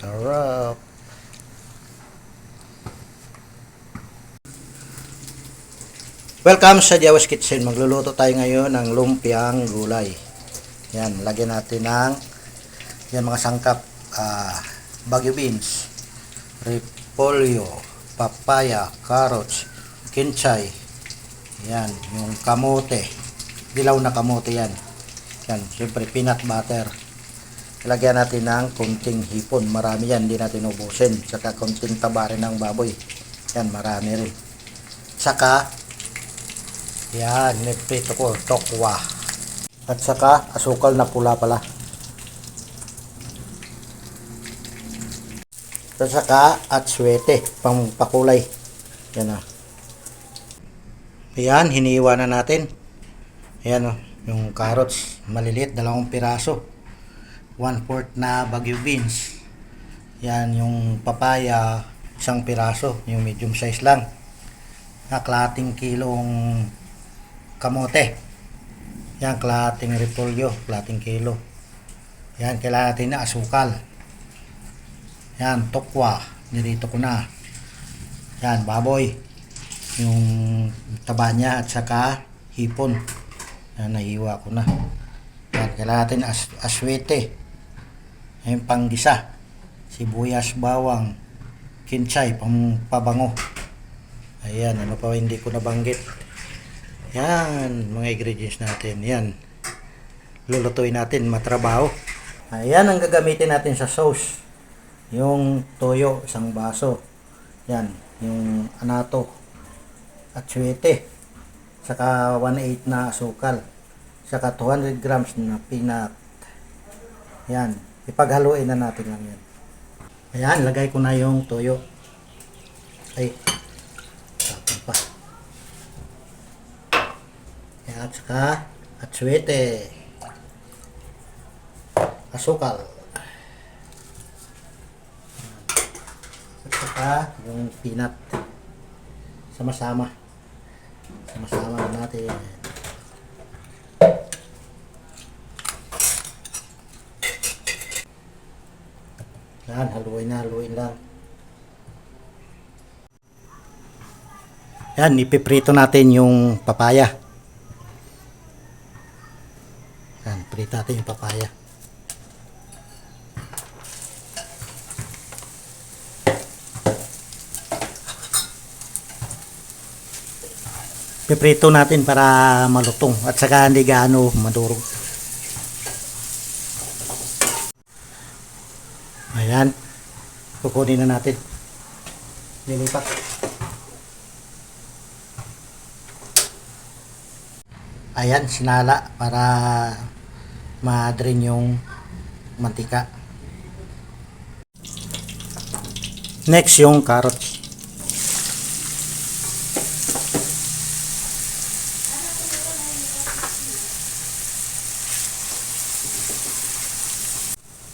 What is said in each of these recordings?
Sarap. Welcome sa Jawas Kitchen. Magluluto tayo ngayon ng lumpiang gulay. Yan, lagyan natin ng yan mga sangkap. Baguio beans, repolyo, papaya, carrots, kinchay. Yan, yung kamote. Dilaw na kamote yan. Yan, siyempre peanut butter. Ilagyan natin ng konting hipon. Marami yan, hindi natin ubusin. Saka konting taba rin ng baboy. Yan, marami rin. Saka yan, niprito ko, tokwa. At saka, asukal na pula pala. At saka, atsuete, pang pakulay. Yan o. Ayan, hiniwa na natin. Ayan o, yung carrots, maliliit, 2 piraso. 1/4 na Baguio beans. Yan, yung papaya, 1 piraso, yung medium size lang. Kalahating kilong kamote. Yan, kalahating repolyo, kalahating kilo. Yan, kailangan natin na asukal. Yan, tokwa, nirito ko na. Yan, baboy. Yung taba niya at saka hipon. Yan, nahiwa ko na. Yan, kailangan natin aswete. Yan, panggisa. Sibuyas, bawang, kinchay, pabango. Ayan, ano pa hindi ko nabanggit. Yan, mga ingredients natin. Yan. Lulutuin natin, matrabaho. Ayan ang gagamitin natin sa sauce. Yung toyo, 1 baso. Yan, yung anato. Atsuete. Saka 1/8 na asukal. Saka 200 grams na peanut. Yan, ipaghaluin na natin lang yan. Ayan, lagay ko na yung toyo. Ay, tapos pa. At saka atsuete, asukal, at saka yung peanut. Sama-sama na natin. Yan, haluin lang. Yan, ipiprito natin yung papaya. Yan, prito natin yung papaya. Piprito natin para malutong at saka hindi gaano madurog. Ayan, kukunin na natin. Lilipat. Ayan, sinala para ma-drain yung mantika. Next, yung carrots.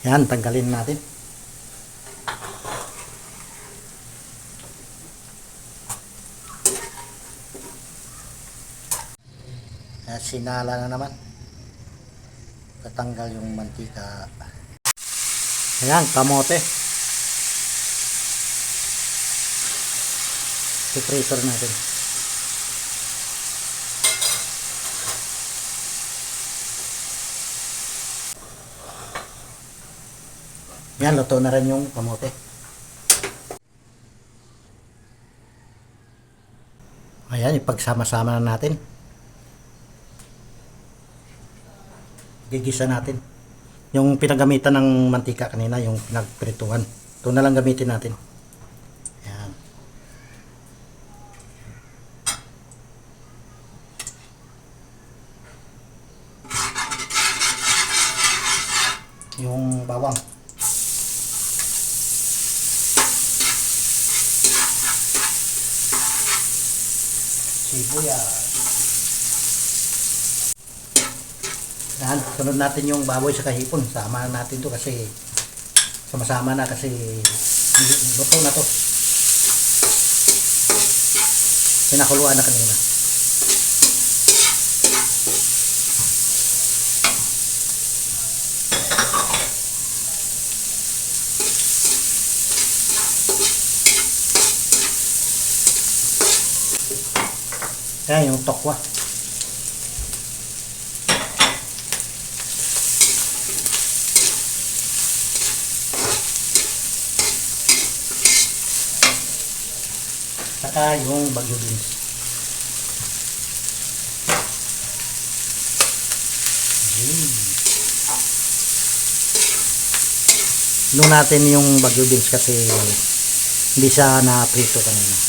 Yan, tanggalin natin. Sinala na naman. Tatanggal yung mantika. Ayan, kamote. Piprito natin. Yan, luto na rin yung kamote. Ayan, ipagsama-sama na natin. Gigisa natin. Yung pinagamitan ng mantika kanina, yung pinagprituhan. Ito na lang gamitin natin. Ayan. Yung bawang. Sibuyas. Yan, sunod natin yung baboy sa kahipon. Sama natin to kasi sama-sama na kasi luto na to. Pinakuluan na kanina. Yan yung tokwa. Saka yung bagyo beans. Doon natin yung bagyo beans kasi hindi siya na-prito kanina.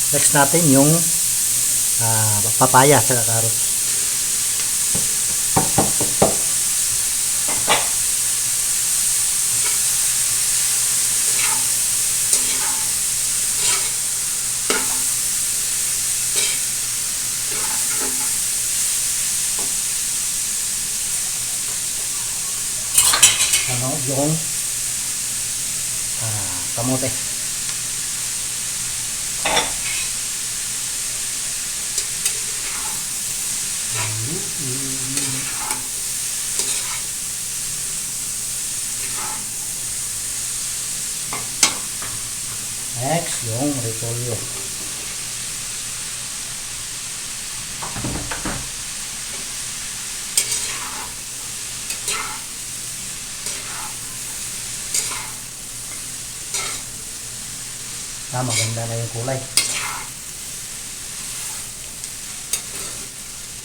Next natin yung papaya sa carrots. Ano yung kamote. Next, yung repolyo. Maganda na yung kulay.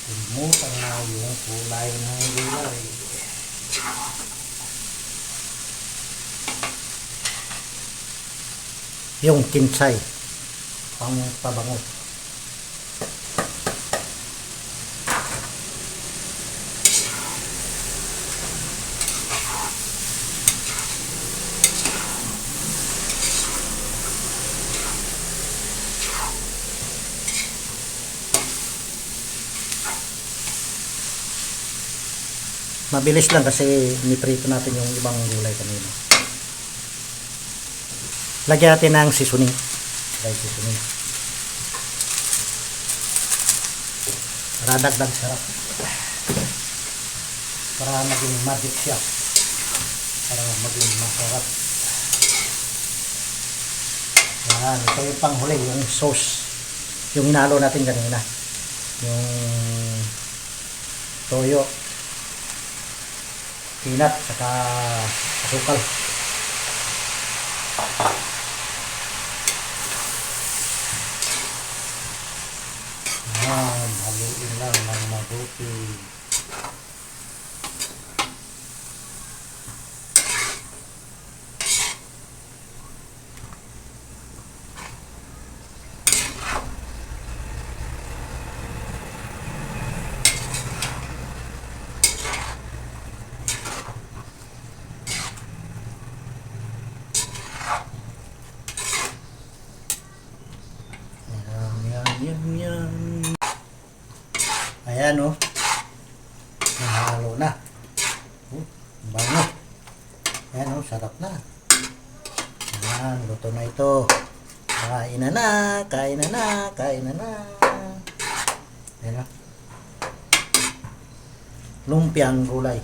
Tumutan na yung kulay ng gulay. Yung kinsay pang pabango. Mabilis lang kasi niprito natin yung ibang gulay kanina. Lagyan natin ng seasoning. Dry seasoning. Para dagdag sarap. Para maging magic siya. Para maging masarap. Yan. Ito yung panghuli. Yung sauce. Yung hinalo natin kanina. Yung toyo. Peanut. Saka asukal. Haluin lang ng mabuti. Yan. Ayan o. Nahalo na. Bango. Ayan o, sarap na. Ayan, luto na ito. Kain na na. Ayan o. Lumpiang gulay.